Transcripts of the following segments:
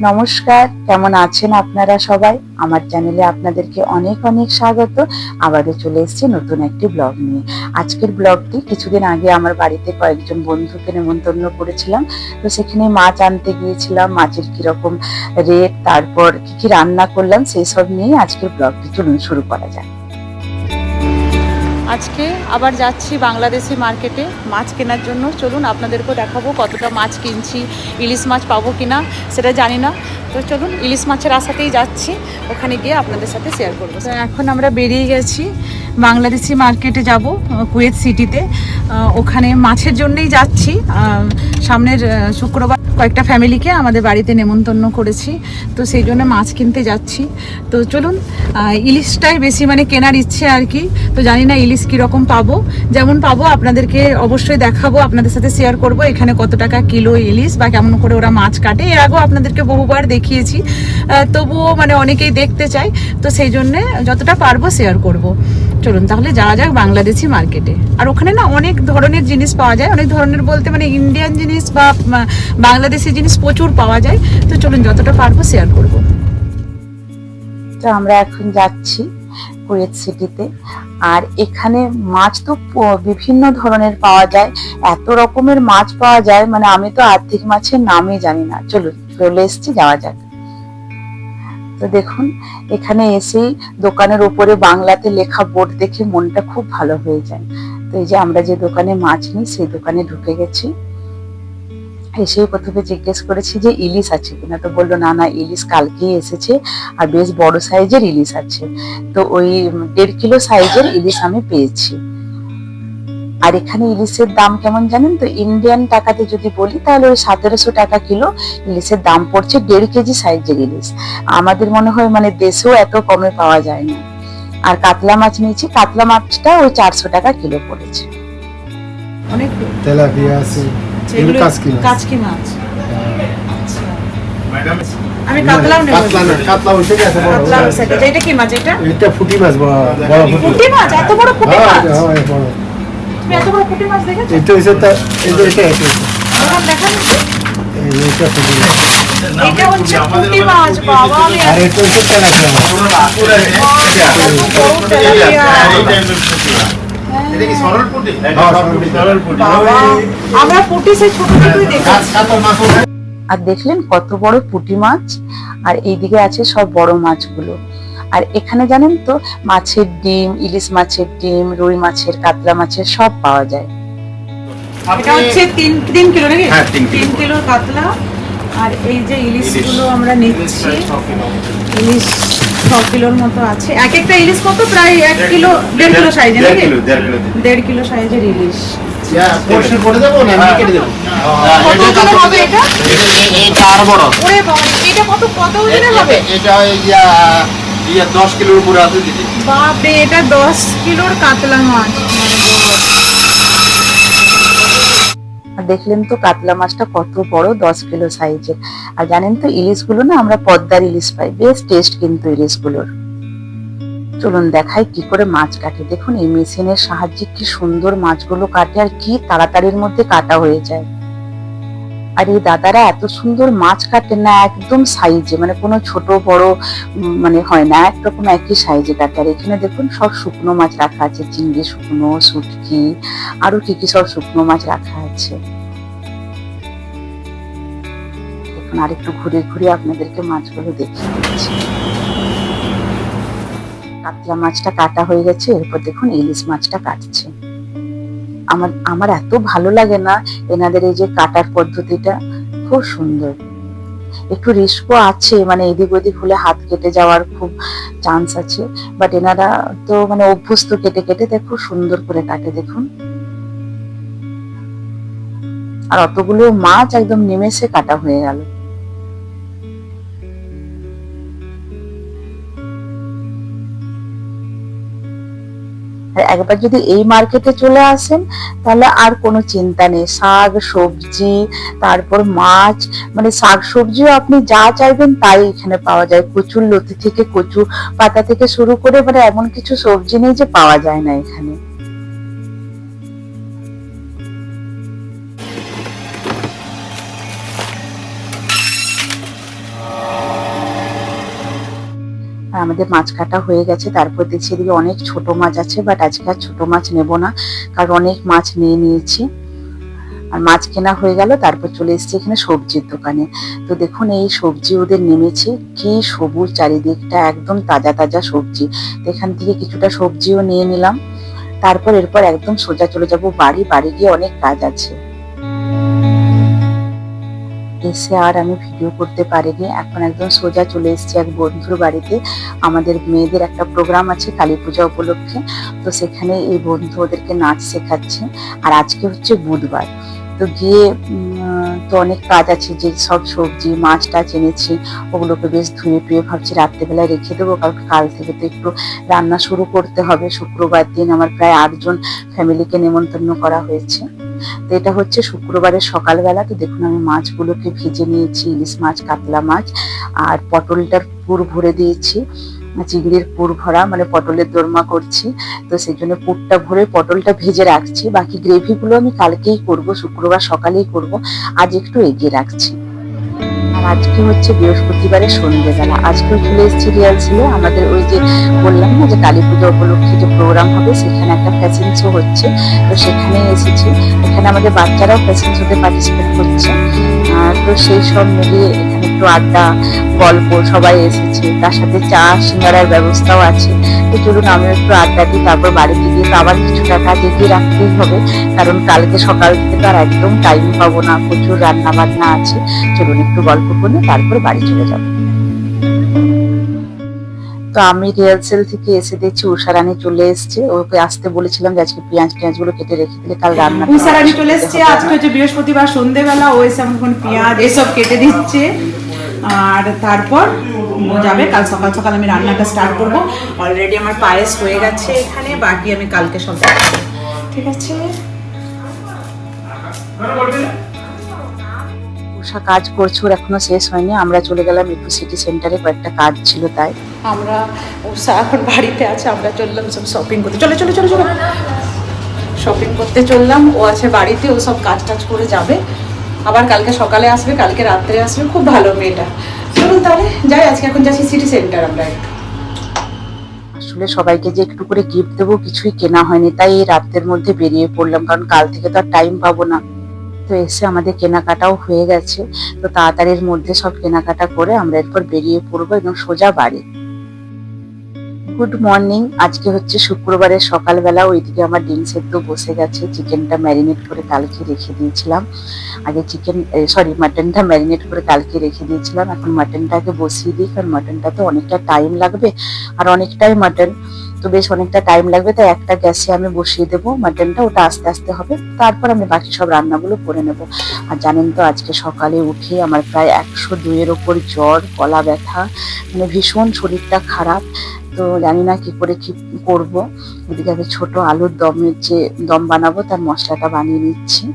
নমস্কার, কেমন আছেন আপনারা সবাই? আমার চ্যানেলে আপনাদেরকে অনেক অনেক স্বাগত। আবারও চলে এসেছি নতুন একটি ব্লগ নিয়ে। আজকের ব্লগটি কিছুদিন আগে আমার বাড়িতে কয়েকজন বন্ধুকে নেমন্তন্ন করেছিলাম, তো সেখানে মাছ আনতে গিয়েছিলাম। মাছের কিরকম রেট, তারপর কি কি রান্না করলাম, সেই সব নিয়ে আজকের ব্লগটি চলুন শুরু করা যাক। আজকে আবার যাচ্ছি বাংলাদেশি মার্কেটে মাছ কেনার জন্য। চলুন আপনাদেরকেও দেখাবো কতটা মাছ কিনছি, ইলিশ মাছ পাবো কিনা সেটা জানি না। তো চলুন, ইলিশ মাছের আশাতেই যাচ্ছি, ওখানে গিয়ে আপনাদের সাথে শেয়ার করবো। এখন আমরা বেরিয়ে গেছি, বাংলাদেশি মার্কেটে যাব, কুয়েত সিটিতে। ওখানে মাছের জন্যই যাচ্ছি। সামনের শুক্রবার কয়েকটা ফ্যামিলিকে আমাদের বাড়িতে নেমন্তন্ন করেছি, তো সেই জন্য মাছ কিনতে যাচ্ছি। তো চলুন, ইলিশটাই বেশি মানে কেনার ইচ্ছে আর কি। তো জানি না ইলিশ কীরকম পাবো, যেমন পাবো আপনাদেরকে অবশ্যই দেখাবো, আপনাদের সাথে শেয়ার করব এখানে কত টাকা কিলো ইলিশ বা কেমন করে ওরা মাছ কাটে। এর আগেও আপনাদেরকে বহুবার দেখিয়েছি, তবুও মানে অনেকেই দেখতে চায়, তো সেই জন্যে যতটা পারবো শেয়ার করব। চলুন তাহলে যাওয়া যাক বাংলাদেশি মার্কেটে। আর ওখানে না অনেক ধরনের জিনিস পাওয়া যায়, অনেক ধরনের বলতে মানে ইন্ডিয়ান জিনিস বা বাংলাদেশি জিনিস প্রচুর পাওয়া যায়। তো চলুন যতটা পারবো শেয়ার করব। তো আমরা এখন যাচ্ছি কুয়েত সিটিতে। আর এখানে মাছ তো বিভিন্ন ধরনের পাওয়া যায়, এত রকমের মাছ পাওয়া যায়, মানে আমি তো আর্থিক মাছের নামই জানি না। চলুন, চলে এসেছি, যাওয়া যাক। তো দেখুন, এখানে এসেই দোকানের উপরে বাংলাতে লেখা বোর্ড দেখে মনটা খুব ভালো হয়ে যায়। তো এই যে আমরা যে দোকানে মাছ নিই সেই দোকানে ঢুকে গেছি। এসেই প্রথমে জিজ্ঞেস করেছি যে ইলিশ আছে কিনা, তো বললো না না, ইলিশ কালকেই এসেছে, আর বেশ বড় সাইজের ইলিশ আছে। তো ওই 1.5 কিলো সাইজের ইলিশ আমি পেয়েছি। আর এখানে ইলিশের দাম কেমন জানেন তো? ইন্ডিয়ান টাকাতে যদি বলি তাহলে ওই 1700 টাকা কিলো ইলিশের দাম পড়ছে, 1.5 কেজি সাইজের ইলিশ। আমাদের মনে হয় মানে দেশেও এত কমে পাওয়া যায় না। আর কাতলা মাছ নিয়েছি, কাতলা মাছটা ওই 400 টাকা কিলো পড়েছে। অনেক তেলাপিয়া আছে, এগুলো কাচকি মাছ। আচ্ছা, আমি কাতলাও নেব। কাতলা হইছে গেছে বড়। কাতলা হইছে, এটা কি মাছ? এটা পুঁটি মাছ, বড় পুঁটি মাছ। এত বড় পুঁটি মাছ? হ্যাঁ বড়। তুমি এত বড় পুঁটি মাছ দেখেছো? এটা হইছে তা এটা আমার দেখা নেই। এটা পুঁটি মাছ। এটা হচ্ছে পুঁটি মাছ। বাবা, আমি আর এটা হইছে তেলাপিয়া মাছ। এটা কি সরল পুঁটি? সরল পুঁটি। আমরা পুঁটি সেই ছোট ছোটই দেখেছি। আর দেখলেন কত বড় পুঁটি মাছ, আর এইদিকে আছে সব বড় মাছগুলো। আর এখানে জানেন তো মাছের ডিম, ইলিশ মাছের ডিম, রুই মাছের, কাতলা মাছের সব পাওয়া যায়। এটা হচ্ছে 3 কিলো নাকি? হ্যাঁ, 3 3 কিলো কাতলা। আর এই যে ইলিশগুলো আমরা নিচ্ছি, ইলিশ 6 কিলোর মতো আছে। এক একটা ইলিশ কত? প্রায় 1 কিলো 1.5 কিলো সাইজের নাকি? 1.5 কিলো সাইজের ইলিশ। পরিষ্কার করে দেবো না আমি কেটে দেবো? কত ওজনের হবে এটা? এটা আরো বড়। ওরে বাবা, এটা কত ওজনের হবে? এটা 10 কিলোর উপরে আছে দিদি। বাপরে, এটা 10 কিলোর কাতলা মাছ। আর দেখলেন তো কাতলা মাছটা কত বড়, 10 কিলো সাইজের। আর জানেন তো ইলিশগুলো না আমরা পদ্মার ইলিশ পাই, বেশ টেস্ট কিন্তু ইলিশগুলোর। চলুন দেখাই কি করে মাছ কাটে। দেখুন এই মেশিনের সাহায্যে কি সুন্দর মাছগুলো কাটে, আর কি তাড়াতাড়ির মধ্যে কাটা হয়ে যায়। আর এই দাদারা এত সুন্দর মাছ কাটে না, একদম সাইজে, মানে কোনো ছোট বড় মানে হয় না, একরকম একই সাইজে কাটে। আর এখানে দেখুন সব শুকনো মাছ রাখা আছে, চিংড়ি শুকনো, শুটকি, আরো কি কি সব শুকনো মাছ রাখা আছে। দেখুন আর একটু ঘুরে ঘুরে আপনাদেরকে মাছগুলো দেখিয়ে দিচ্ছি। কাতলা মাছটা কাটা হয়ে গেছে, এরপর দেখুন ইলিশ মাছটা কাটছে। আমার এত ভালো লাগে না এনাদের এই যে কাটার পদ্ধতিটা, খুব সুন্দর। একটু রিস্কও আছে, মানে এদিক ওদিক হলে হাত কেটে যাওয়ার খুব চান্স আছে, বাট এনারা তো মানে অভ্যস্ত কেটে কেটে, তাই খুব সুন্দর করে কাটে। দেখুন, আর অতগুলো মাছ একদম নিমেষে কাটা হয়ে গেল। একবার যদি এই মার্কেটে চলে আসেন তাহলে আর কোনো চিন্তা নেই। শাক সবজি, তারপর মাছ, মানে শাক সবজিও আপনি যা চাইবেন তাই এখানে পাওয়া যায়। কচুর লতি থেকে, কচু পাতা থেকে শুরু করে, মানে এমন কিছু সবজি নেই যে পাওয়া যায় না এখানে। আর আমাদের মাছ কাটা হয়ে গেছে। তারপর দেখছি এদিকে অনেক ছোট মাছ আছে, বাট আজকে আর ছোট মাছ নেব না, কারণ অনেক মাছ নিয়ে নিয়েছি। আর মাছ কেনা হয়ে গেল, তারপর চলে এসেছি এখানে সবজির দোকানে। তো দেখুন এই সবজি ওদের নেমেছে, কি সবুজ চারিদিকটা, একদম তাজা তাজা সবজি। তো এখান থেকে কিছুটা সবজিও নিয়ে নিলাম। তারপর এরপর একদম সোজা চলে যাব বাড়ি গিয়ে অনেক কাজ আছে। এসে আর আমি ভিডিও করতে পারিনি, এখন একদম সোজা চলে এসেছি এক বন্ধুর বাড়িতে। আমাদের মেয়েদের একটা প্রোগ্রাম আছে কালী পূজা উপলক্ষে, তো সেখানে এই বন্ধু ওদেরকে নাচ শেখাচ্ছে। আর আজকে হচ্ছে বুধবার, তো গিয়ে তো অনেক কাজ আছে, যে সব সবজি মাছ টাছ এনেছি ওগুলোকে বেশ ধুয়ে টুয়ে ভাবছি রাত্রেবেলায় রেখে দেবো, কারণ কাল থেকে তো একটু রান্না শুরু করতে হবে। শুক্রবার দিন আমার প্রায় 8 জন ফ্যামিলিকে নেমন্তন্ন করা হয়েছে। তো এটা হচ্ছে শুক্রবারের সকালবেলা। তো দেখুন আমি মাছগুলোকে ভেজে নিয়েছি, ইলিশ মাছ, কাতলা মাছ, আর পটলটার পুর ভরে দিয়েছি, চিংড়ির পুর ভরা, মানে পটলের দোরমা করছি। তো সেই জন্য পুরটা ভরে পটলটা ভেজে রাখছি। বাকি গ্রেভিগুলো আমি কালকেই করব, শুক্রবার সকালেই করব, আজ একটু এগিয়ে রাখছি। আর আজকে হচ্ছে বৃহস্পতিবারের সন্ধ্যেবেলা, আজকেও চলে এসেছি রিহার্সেলে। আমাদের ওই যে বললাম না যে কালী পুজো উপলক্ষে যে প্রোগ্রাম হবে, সেখানে একটা ফ্যাশন শো হচ্ছে, তো সেখানেই এসেছি। এখানে আমাদের বাচ্চারাও ফ্যাশন শোতে পার্টিসিপেট করছে। তো সেই সব মিলিয়ে এখানে একটু আড্ডা গল্প, সবাই এসেছে, তার সাথে চা সিঙ্গারার ব্যবস্থাও আছে। তো চলুন আমিও একটু আড্ডা দিই, তারপর বাড়িতে গিয়ে তো আবার কিছুটা কাজ এগিয়ে রাখতেই হবে, কারণ কালকে সকাল থেকে তো আর একদম টাইম পাবো না, প্রচুর রান্না বান্না আছে। চলুন একটু গল্প করে তারপর বাড়ি চলে যাব। তো আমি রিহার্সেল থেকে এসে দেখছি উষারানী চলে এসেছে। ওকে আসতে বলেছিলাম যে আজকে পেঁয়াজ গুলো কেটে রেখে দিলে কাল রান্না। উষারানী চলে এসেছে, আজকে হচ্ছে বৃহস্পতিবার সন্ধ্যেবেলা, ও এসে এখন পেঁয়াজ এসব কেটে দিচ্ছে। আর তারপর ও যাবে, কাল সকাল সকাল আমি রান্নাটা স্টার্ট করব। অলরেডি আমার পায়েস হয়ে গেছে এখানে, বাকি আমি কালকে সব দেখাবো। ঠিক আছে, উষা কাজ করছে, ওর এখনো শেষ হয়নি। আমরা চলে গেলাম একটু সিটি সেন্টারে, কয়েকটা কাজ ছিল তাই। আমরা উষা এখন বাড়িতে আছে, আমরা চললাম সব শপিং করতে। চলো চলো চলো চলো, শপিং করতে চললাম। ও আছে বাড়িতে, ও সব কাজ টাজ করে যাবে, আবার কালকে সকালে আসবে, কালকে রাত্রে আসবে। খুব ভালো মেয়েটা। চলুন তাহলে যাই, আজকে এখন যাচ্ছি সিটি সেন্টার আমরা। আসলে সবাইকে যে একটু করে গিফট দেবো কিছুই কেনা হয়নি, তাই এই রাতের মধ্যে বেরিয়ে পড়লাম, কারণ কাল থেকে তো আর টাইম পাবো না। তো এসে আমাদের কেনাকাটাও হয়ে গেছে, তো তাড়াতাড়ির মধ্যে সব কেনাকাটা করে আমরা এরপর বেরিয়ে পড়বো এবং সোজা বাড়ি। গুড মর্নিং, আজকে হচ্ছে শুক্রবারের সকালবেলা। ওইদিকে আমার ডিম সেদ্ধ বসে গেছে, চিকেনটা ম্যারিনেট করে কালকে রেখে দিয়েছিলাম। আগে মাটনটা ম্যারিনেট করে কালকে রেখে দিয়েছিলাম। এখন মাটনটাকে বসিয়ে দিই, কারণ মাটনটাতে অনেকটা টাইম লাগবে, আর অনেকটাই মাটন, তো বেশ অনেকটা টাইম লাগবে। তাই একটা গ্যাসে আমি বসিয়ে দেবো মাটনটা, ওটা আস্তে আস্তে হবে, তারপর আমি বাকি সব রান্নাগুলো করে নেব। আর জানেন তো আজকে সকালে উঠে আমার প্রায় 102-এর ওপর জ্বর, গলা ব্যথা, মানে ভীষণ শরীরটা খারাপ। তো জানি না কি করে কি করব। এদিকে আমি ছোট আলুর দম বানাবো, তার মশলাটা বানিয়ে নিচ্ছি।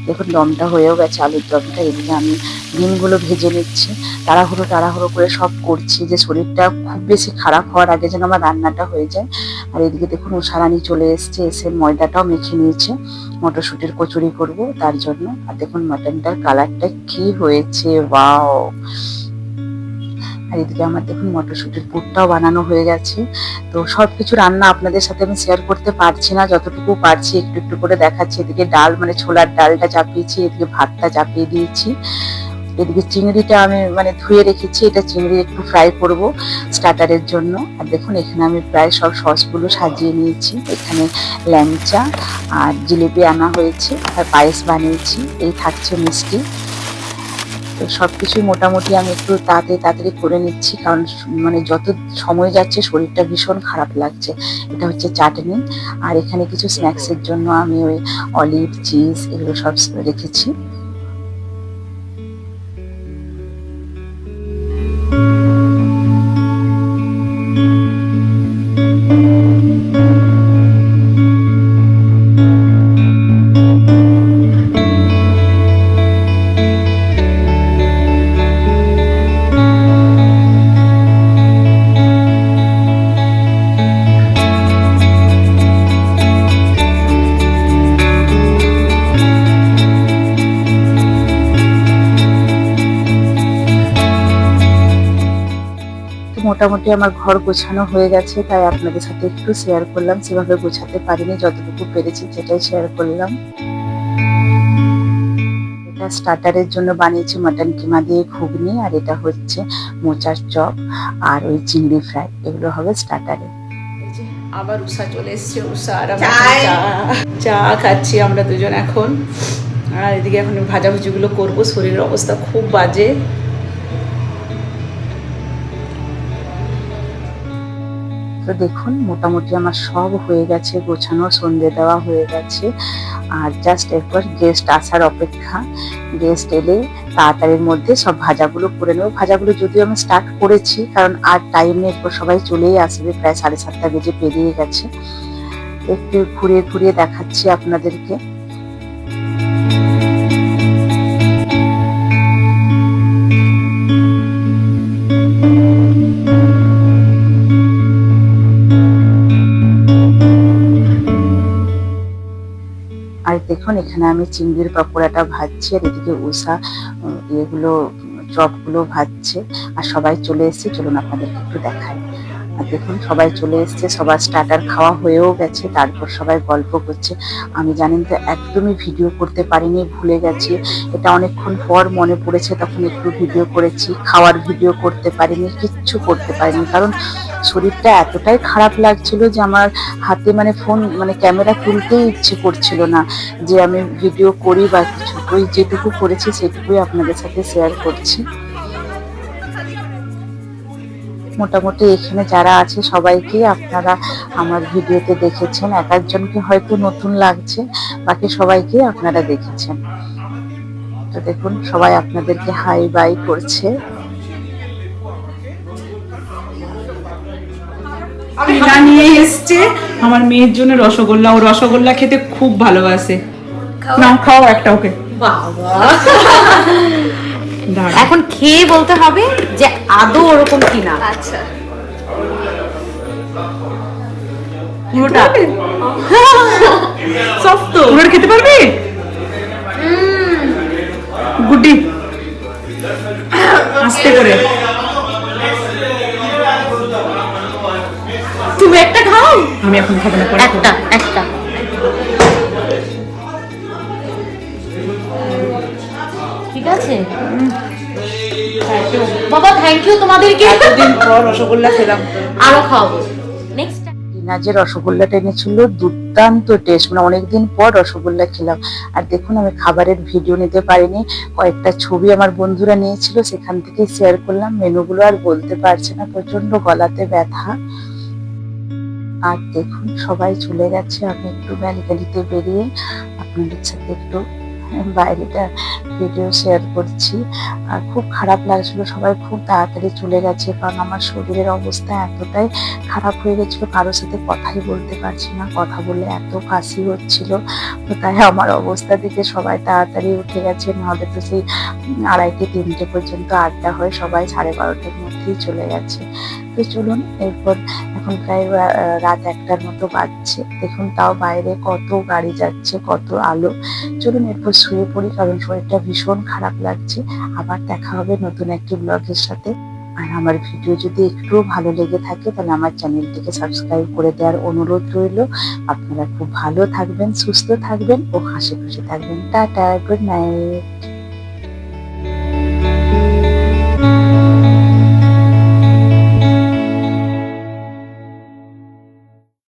দেখুন দমটা হয়েও গেছে, আলুর দমটা। এদিকে আমি ডিমগুলো ভেজে নিচ্ছি, তাড়াহুড়ো করে সব করছি, যে শরীরটা খুব বেশি খারাপ হওয়ার আগে যেন আমার রান্নাটা হয়ে যায়। আর এদিকে দেখুন উষারানী চলে এসছে, এসে ময়দাটাও মেখে নিয়েছে, মটরশুঁটির কচুরি করব তার জন্য। আর দেখুন মাটনটার কালারটা কি হয়েছে, ওয়াও। আর এদিকে আমার দেখুন মটরশুঁটির পুরটাও বানানো হয়ে গেছে। তো সবকিছু রান্না আপনাদের সাথে আমি শেয়ার করতে পারছি না, যতটুকু পারছি একটু একটু করে দেখাচ্ছি। এদিকে ডাল, মানে ছোলার ডালটা চাপিয়েছি, এদিকে ভাতটা চাপিয়ে দিয়েছি। এদিকে চিংড়িটা আমি ধুয়ে রেখেছি, এটা চিংড়ি একটু ফ্রাই করব স্টার্টারের জন্য। আর দেখুন এখানে আমি প্রায় সব সসগুলো সাজিয়ে নিয়েছি। এখানে ল্যাংচা আর জিলিপি আনা হয়েছে, আর পায়েস বানিয়েছি, এই থাকছে মিষ্টি। তো সবকিছুই মোটামুটি আমি একটু তাড়াতাড়ি করে নিচ্ছি, কারণ যত সময় যাচ্ছে শরীরটা ভীষণ খারাপ লাগছে। এটা হচ্ছে চাটনি, আর এখানে কিছু স্ন্যাক্সের জন্য আমি ওই অলিভ, চিজ এগুলো সব রেখেছি। মোটামুটি আমার ঘর গোছানো হয়ে গেছে, তাই আপনাদের সাথে একটু শেয়ার করলাম। সেভাবে গোছাতে পারিনি, যতটুকু পেরেছি সেটাই শেয়ার করলাম। এটা স্টার্টারের জন্য বানিয়েছি মাটন কিমা দিয়ে ঘুগনি, আর এটা হচ্ছে মোচার চপ আর ওই চিংড়ি ফ্রাই, এগুলো হবে স্টার্টারে। আবার উষা চলে এসছে, উষা আর আমরা চা খাচ্ছি আমরা দুজন এখন। আর এদিকে এখন ভাজাভুজিগুলো করবো, শরীরের অবস্থা খুব বাজে। তো দেখুন মোটামুটি আমার সব হয়ে গেছে গোছানো, সন্ধে দেওয়া হয়ে গেছে, আর জাস্ট এরপর গেস্ট আসার অপেক্ষা। গেস্ট এলে তাড়াতাড়ির মধ্যে সব ভাজাগুলো করে নেবো। ভাজাগুলো যদিও আমি স্টার্ট করেছি, কারণ আর টাইম নেই, এরপর সবাই চলেই আসবে, প্রায় 7:30 বেজে পেরিয়ে গেছে। একটু ঘুরিয়ে ঘুরিয়ে দেখাচ্ছি আপনাদেরকে। আর দেখুন এখানে আমি চিংড়ির পকোড়াটা ভাজছি, আর এদিকে উষা এগুলো চপগুলো ভাজছে, আর সবাই চলে এসেছে। চলুন আপনাদেরকে একটু দেখাই। আর দেখুন সবাই চলে এসেছে, সবার স্টার্টার খাওয়া হয়েও গেছে, তারপর সবাই গল্প করছে। আমি জানেন তো একদমই ভিডিও করতে পারিনি, ভুলে গেছি। এটা অনেকক্ষণ পর মনে পড়েছে, তখন একটু ভিডিও করেছি। খাওয়ার ভিডিও করতে পারিনি, কিচ্ছু করতে পারিনি, কারণ শরীরটা এতটাই খারাপ লাগছিল যে আমার হাতে ফোন ক্যামেরা তুলতেই ইচ্ছে করছিল না যে আমি ভিডিও করি বা কিছু। ওই যেটুকু করেছি সেটুকুই আপনাদের সাথে শেয়ার করছি। মোটামুটি এখানে যারা আছে সবাইকে আপনারা আমার ভিডিওতে দেখেছেন, এক একজনকে হয়তো নতুন লাগছে, বাকি সবাইকে আপনারা দেখেছেন। তো দেখুন সবাই আপনাদেরকে হাই বাই করছে। টিনা নিয়ে এসছে আমার মেয়ের জন্য রসগোল্লা, ও রসগোল্লা খেতে খুব ভালোবাসে। নাও খাও একটা ওকে। বাবা এখন খেয়ে বলতে হবে যে আদৌ ওরকম কিনা। আচ্ছা পুরোটা সফট তো, পুরোটা খেতে পারবি? গুড্ডি আস্তে করে। তুমি একটা খাও, আমি এখন খাবো না, পরে খাবো। একটা একটা ঠিক আছে বাবা, থ্যাংক ইউ তোমাদেরকে, এতদিন পর রসগোল্লা খেলাম। আরো খাওয়াবো নেক্সট। টিনা যে রসগোল্লাটা এনেছিল দুর্দান্ত টেস্ট, অনেকদিন পর রসগোল্লা খেলাম। আর দেখুন আমি খাবারের ভিডিও নিতে পারিনি, কয়েকটা ছবি আমার বন্ধুরা নিয়েছিল, সেখান থেকে শেয়ার করলাম। মেনুগুলো আর বলতে পারছি না, প্রচন্ড গলাতে ব্যথা। আর দেখুন সবাই চলে গেছে, আমি একটু ব্যালকনিতে বেরিয়ে আপনাদের সাথে একটু বাইরেটা ভিডিও শেয়ার করছি। আর খুব খারাপ লাগছিল, সবাই খুব তাড়াতাড়ি চলে গেছে, কারণ আমার শরীরের অবস্থা এতটাই খারাপ হয়ে গেছিল, কারোর সাথে কথাই বলতে পারছি না, কথা বললে এত কাশি হচ্ছিল। তো তাই আমার অবস্থা দেখে সবাই তাড়াতাড়ি উঠে গেছে, নাহলে তো সেই 2:30-3টে পর্যন্ত আড্ডা হয়, সবাই 12:30টার মধ্যেই চলে গেছে। তো চলুন এরপর এখন প্রায় রাত 1টার মতো বাজছে, দেখুন তাও বাইরে কত গাড়ি যাচ্ছে, কত আলো। চলুন এরপর শুয়ে পড়ি, কারণ শরীরটা ভীষণ খারাপ লাগছে। আবার দেখা হবে নতুন একটি ব্লগের সাথে। আর আমার ভিডিও যদি একটু ভালো লেগে থাকে তাহলে আমার চ্যানেলটিকে সাবস্ক্রাইব করে দেওয়ার অনুরোধ রইল। আপনারা খুব ভালো থাকবেন, সুস্থ থাকবেন ও হাসি খুশি থাকবেন। Tata, good night.